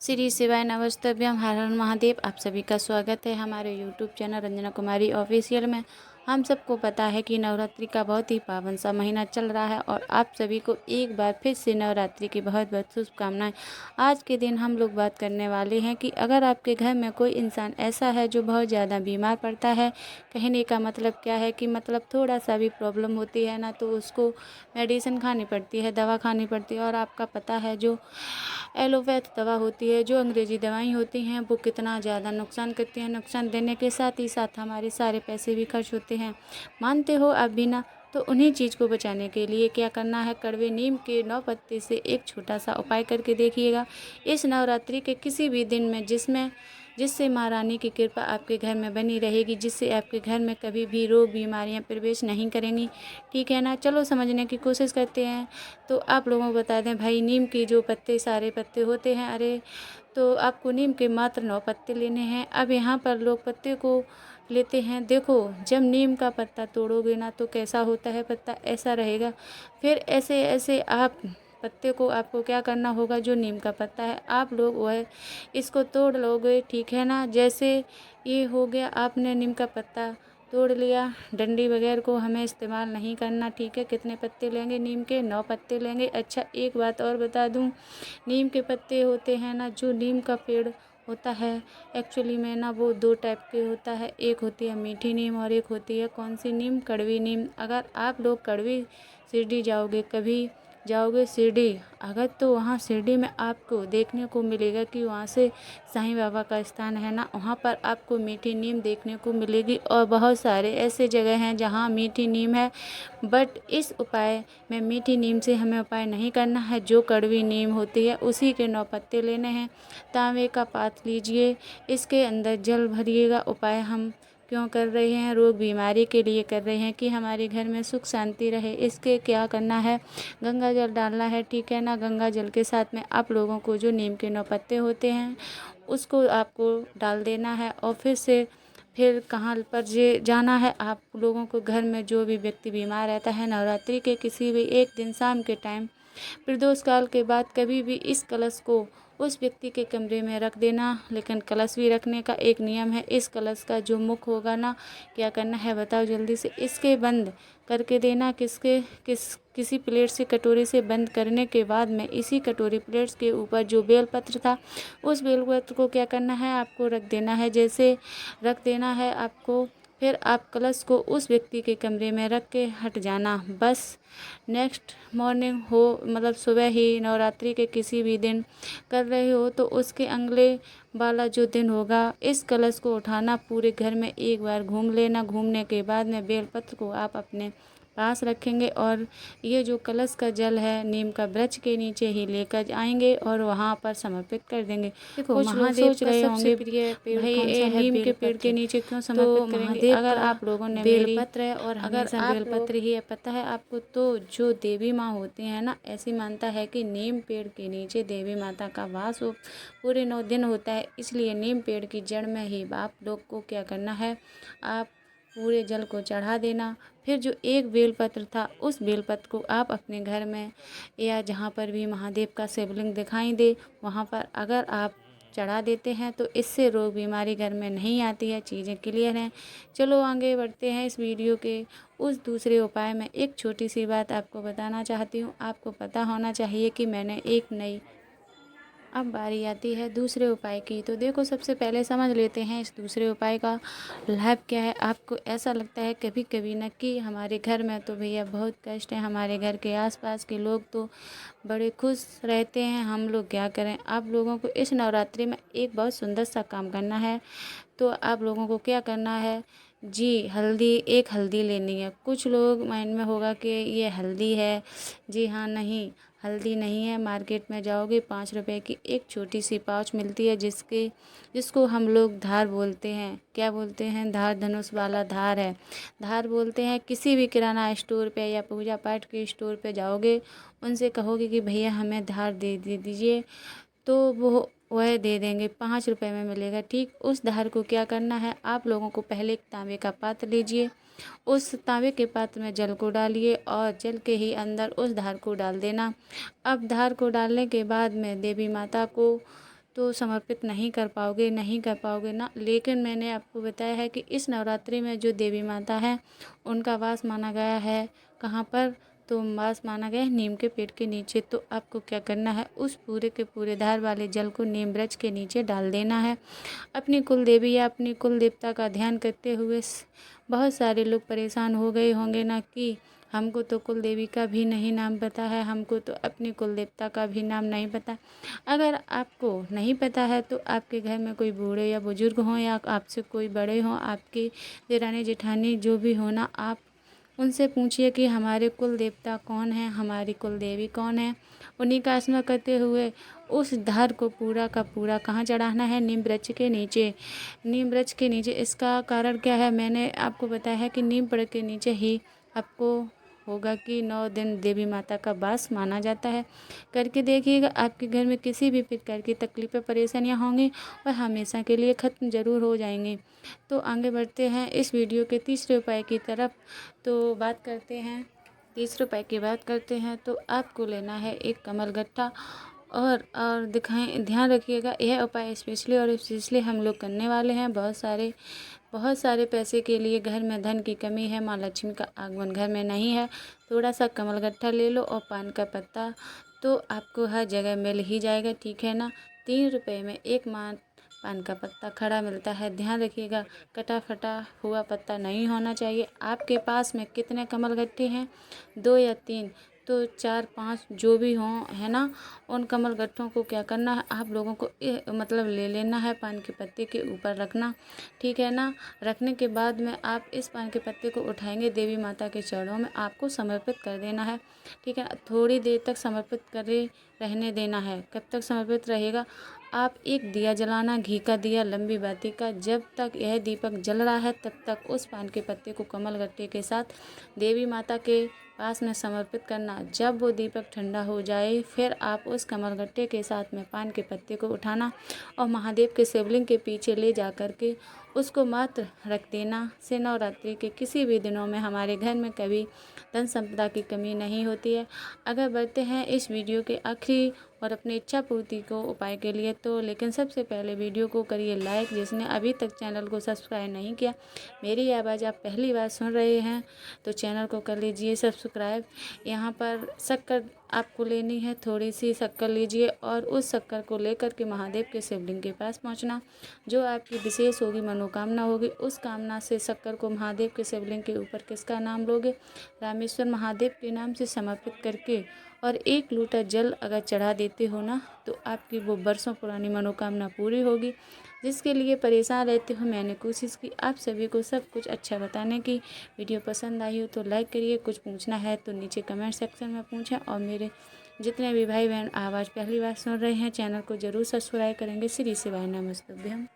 श्री शिवाय नमस्तभ्यम। हर हर महादेव। आप सभी का स्वागत है हमारे यूट्यूब चैनल रंजना कुमारी ऑफिशियल में। हम सबको पता है कि नवरात्रि का बहुत ही पावन सा महीना चल रहा है और आप सभी को एक बार फिर से नवरात्रि की बहुत बहुत शुभकामनाएं। आज के दिन हम लोग बात करने वाले हैं कि अगर आपके घर में कोई इंसान ऐसा है जो बहुत ज़्यादा बीमार पड़ता है, कहने का मतलब क्या है कि मतलब थोड़ा सा भी प्रॉब्लम होती है ना तो उसको मेडिसिन खानी पड़ती है, दवा खानी पड़ती है। और आपका पता है जो एलोपैथ दवा होती है, जो अंग्रेजी दवाई होती हैं, वो कितना ज़्यादा नुकसान करती हैं। नुकसान देने के साथ ही साथ हमारे सारे पैसे भी खर्च होते हैं। मानते हो आप भी ना? तो उन्हीं चीज़ को बचाने के लिए क्या करना है, कड़वे नीम के 9 पत्ते से एक छोटा सा उपाय करके देखिएगा इस नवरात्रि के किसी भी दिन में, जिससे माँ रानी की कृपा आपके घर में बनी रहेगी, जिससे आपके घर में कभी भी रोग बीमारियां प्रवेश नहीं करेंगी। ठीक है ना? चलो समझने की कोशिश करते हैं। तो आप लोगों को बता दें भाई, नीम के जो पत्ते सारे पत्ते होते हैं, अरे तो आपको नीम के मात्र 9 पत्ते लेने हैं। अब यहाँ पर लोग पत्ते को लेते हैं। देखो, जब नीम का पत्ता तोड़ोगे ना तो कैसा होता है, पत्ता ऐसा रहेगा। फिर ऐसे ऐसे आप पत्ते को आपको क्या करना होगा, जो नीम का पत्ता है आप लोग वह इसको तोड़ लोगे। ठीक है ना? जैसे ये हो गया, आपने नीम का पत्ता तोड़ लिया, डंडी वगैरह को हमें इस्तेमाल नहीं करना। ठीक है? कितने पत्ते लेंगे? नीम के 9 पत्ते लेंगे। अच्छा, एक बात और बता दूं, नीम के पत्ते होते हैं ना, जो नीम का पेड़ होता है एक्चुअली में ना, वो 2 टाइप के होता है। एक होती है मीठी नीम और एक होती है कौन सी नीम, कड़वी नीम। अगर आप लोग कड़वी शिरडी जाओगे, कभी जाओगे शिरडी अगर, तो वहाँ शिरडी में आपको देखने को मिलेगा कि वहाँ से साईं बाबा का स्थान है ना, वहाँ पर आपको मीठी नीम देखने को मिलेगी। और बहुत सारे ऐसे जगह हैं जहाँ मीठी नीम है, बट इस उपाय में मीठी नीम से हमें उपाय नहीं करना है। जो कड़वी नीम होती है उसी के 9 पत्ते लेने हैं। तांबे का पात्र लीजिए, इसके अंदर जल भरिएगा। उपाय हम क्यों कर रहे हैं? रोग बीमारी के लिए कर रहे हैं कि हमारे घर में सुख शांति रहे। इसके क्या करना है, गंगा जल डालना है। ठीक है ना? गंगा जल के साथ में आप लोगों को जो नीम के 9 पत्ते होते हैं उसको आपको डाल देना है। और फिर कहाँ पर जे जाना है आप लोगों को, घर में जो भी व्यक्ति बीमार रहता है, नवरात्रि के किसी भी एक दिन शाम के टाइम प्रदोष काल के बाद कभी भी इस कलश को उस व्यक्ति के कमरे में रख देना। लेकिन कलश भी रखने का एक नियम है। इस कलश का जो मुख होगा ना, क्या करना है बताओ जल्दी से, इसके बंद करके देना। किसी प्लेट से, कटोरी से बंद करने के बाद में इसी कटोरी प्लेट्स के ऊपर जो बेलपत्र था, उस बेलपत्र को क्या करना है, आपको रख देना है। जैसे रख देना है आपको, फिर आप कलश को उस व्यक्ति के कमरे में रख के हट जाना। बस नेक्स्ट मॉर्निंग हो, मतलब सुबह ही नवरात्रि के किसी भी दिन कर रहे हो तो उसके अगले वाला जो दिन होगा, इस कलश को उठाना, पूरे घर में एक बार घूम लेना। घूमने के बाद में बेलपत्र को आप अपने पास रखेंगे और ये जो कलश का जल है नीम का वृक्ष के नीचे ही लेकर आएंगे और वहाँ पर समर्पित कर देंगे। देखो, कुछ लोग सोच रहे होंगे भाई ये नीम के पेड़ के नीचे क्यों समर्पित करेंगे? अगर आप लोगों ने बेलपत्र है और हमेशा बेलपत्र ही है, पता है आपको, तो जो देवी माँ होती हैं ना, ऐसी मानता है कि नीम पेड़ के नीचे देवी माता का वास हो पूरे 9 दिन होता है। इसलिए नीम पेड़ की जड़ में ही आप लोग को क्या करना है, आप पूरे जल को चढ़ा देना। फिर जो एक बेलपत्र था, उस बेलपत्र को आप अपने घर में या जहाँ पर भी महादेव का शिवलिंग दिखाई दे, वहाँ पर अगर आप चढ़ा देते हैं तो इससे रोग बीमारी घर में नहीं आती है। चीज़ें क्लियर हैं? चलो आगे बढ़ते हैं इस वीडियो के उस दूसरे उपाय में। एक छोटी सी बात आपको बताना चाहती हूँ। आपको पता होना चाहिए कि मैंने एक नई, अब बारी आती है दूसरे उपाय की। तो देखो, सबसे पहले समझ लेते हैं इस दूसरे उपाय का लाभ क्या है। आपको ऐसा लगता है कभी कभी ना कि हमारे घर में तो भैया बहुत कष्ट है, हमारे घर के आसपास के लोग तो बड़े खुश रहते हैं, हम लोग क्या करें? आप लोगों को इस नवरात्रि में एक बहुत सुंदर सा काम करना है। तो आप लोगों को क्या करना है जी, हल्दी, एक हल्दी लेनी है। कुछ लोग माइंड में होगा कि ये हल्दी है। जी हाँ, नहीं, हल्दी नहीं है। मार्केट में जाओगे 5 रुपए की एक छोटी सी पाउच मिलती है, जिसको हम लोग धार बोलते हैं। क्या बोलते हैं? धार, धनुष वाला धार है, धार बोलते हैं। किसी भी किराना स्टोर पे या पूजा पाठ के स्टोर पे जाओगे, उनसे कहोगे कि भैया हमें धार दे दीजिए, तो वो वह दे देंगे। 5 रुपए में मिलेगा। ठीक, उस धार को क्या करना है, आप लोगों को पहले एक तांबे का पात्र लीजिए। उस तांबे के पात्र में जल को डालिए और जल के ही अंदर उस धार को डाल देना। अब धार को डालने के बाद में देवी माता को तो समर्पित नहीं कर पाओगे ना। लेकिन मैंने आपको बताया है कि इस नवरात्रि में जो देवी माता है उनका वास माना गया है कहाँ पर, तो वास माना गया है नीम के पेड़ के नीचे। तो आपको क्या करना है, उस पूरे के पूरे धार वाले जल को नीम वृक्ष के नीचे डाल देना है। अपनी कुल देवी या अपनी कुल देवता का ध्यान करते हुए बहुत सारे लोग परेशान हो गए होंगे ना कि हमको तो कुल देवी का भी नहीं नाम पता है, हमको तो अपनी कुल देवता का भी नाम नहीं पता। अगर आपको नहीं पता है तो आपके घर में कोई बूढ़े या बुजुर्ग हों या आपसे कोई बड़े हों, आपके देरानी जेठानी जो भी हो ना, आप उनसे पूछिए कि हमारे कुल देवता कौन है, हमारी कुल देवी कौन है। उन्हीं का स्मरण करते हुए उस धार को पूरा का पूरा कहाँ चढ़ाना है, नीम वृक्ष के नीचे। नीम वृक्ष के नीचे, इसका कारण क्या है, मैंने आपको बताया है कि नीम पेड़ के नीचे ही आपको होगा कि 9 दिन देवी माता का वास माना जाता है। करके देखिएगा, आपके घर में किसी भी प्रकार की तकलीफ़ें परेशानियां होंगी और हमेशा के लिए ख़त्म ज़रूर हो जाएंगी। तो आगे बढ़ते हैं इस वीडियो के तीसरे उपाय की तरफ। तो बात करते हैं तीसरे उपाय की बात करते हैं। तो आपको लेना है एक कमल गट्टा और ध्यान रखिएगा, यह उपाय स्पेशली हम लोग करने वाले हैं बहुत सारे पैसे के लिए। घर में धन की कमी है, माँ लक्ष्मी का आगमन घर में नहीं है, थोड़ा सा कमल गट्टा ले लो और पान का पत्ता, तो आपको हर जगह मिल ही जाएगा, ठीक है ना। 3 रुपये में एक पान का पत्ता खड़ा मिलता है। ध्यान रखिएगा, कटा फटा हुआ पत्ता नहीं होना चाहिए। आपके पास में कितने कमल गट्टे हैं, 2 या 3, तो 4-5 जो भी हों, है ना। उन कमल गट्टों को क्या करना है, आप लोगों को मतलब ले लेना है, पान के पत्ते के ऊपर रखना, ठीक है ना। रखने के बाद में आप इस पान के पत्ते को उठाएंगे, देवी माता के चरणों में आपको समर्पित कर देना है, ठीक है। थोड़ी देर तक समर्पित करे रहने देना है। कब तक समर्पित रहेगा, आप एक दिया जलाना, घी का दिया, लंबी बाती का। जब तक यह दीपक जल रहा है तब तक उस पान के पत्ते को कमल गट्टे के साथ देवी माता के पास में समर्पित करना। जब वो दीपक ठंडा हो जाए फिर आप उस कमल गट्टे के साथ में पान के पत्ते को उठाना और महादेव के शिवलिंग के पीछे ले जा कर के उसको मात्र रख देना। से नवरात्रि के किसी भी दिनों में हमारे घर में कभी धन संपदा की कमी नहीं होती है। अगर बढ़ते हैं इस वीडियो के आखिरी और अपनी इच्छा पूर्ति को उपाय के लिए, तो लेकिन सबसे पहले वीडियो को करिए लाइक। जिसने अभी तक चैनल को सब्सक्राइब नहीं किया, मेरी आवाज़ आप पहली बार सुन रहे हैं तो चैनल को कर लीजिए सब्सक्राइब। यहाँ पर शक्कर आपको लेनी है, थोड़ी सी शक्कर लीजिए और उस शक्कर को लेकर के महादेव के शिवलिंग के पास पहुँचना। जो आपकी विशेष होगी मनोकामना होगी, उस कामना से शक्कर को महादेव के शिवलिंग के ऊपर किसका नाम लोगे, रामेश्वर महादेव के नाम से समर्पित करके और 1 लोटा जल अगर चढ़ा देते हो ना, तो आपकी वो बरसों पुरानी मनोकामना पूरी होगी। जिसके लिए परेशान रहते हो, मैंने कोशिश की आप सभी को सब कुछ अच्छा बताने की। वीडियो पसंद आई हो तो लाइक करिए, कुछ पूछना है तो नीचे कमेंट सेक्शन में पूछें। और मेरे जितने भी भाई बहन आवाज़ पहली बार सुन रहे हैं, चैनल को ज़रूर सब्सक्राइब करेंगे। श्री शिवाय नमस्तुभ्यम।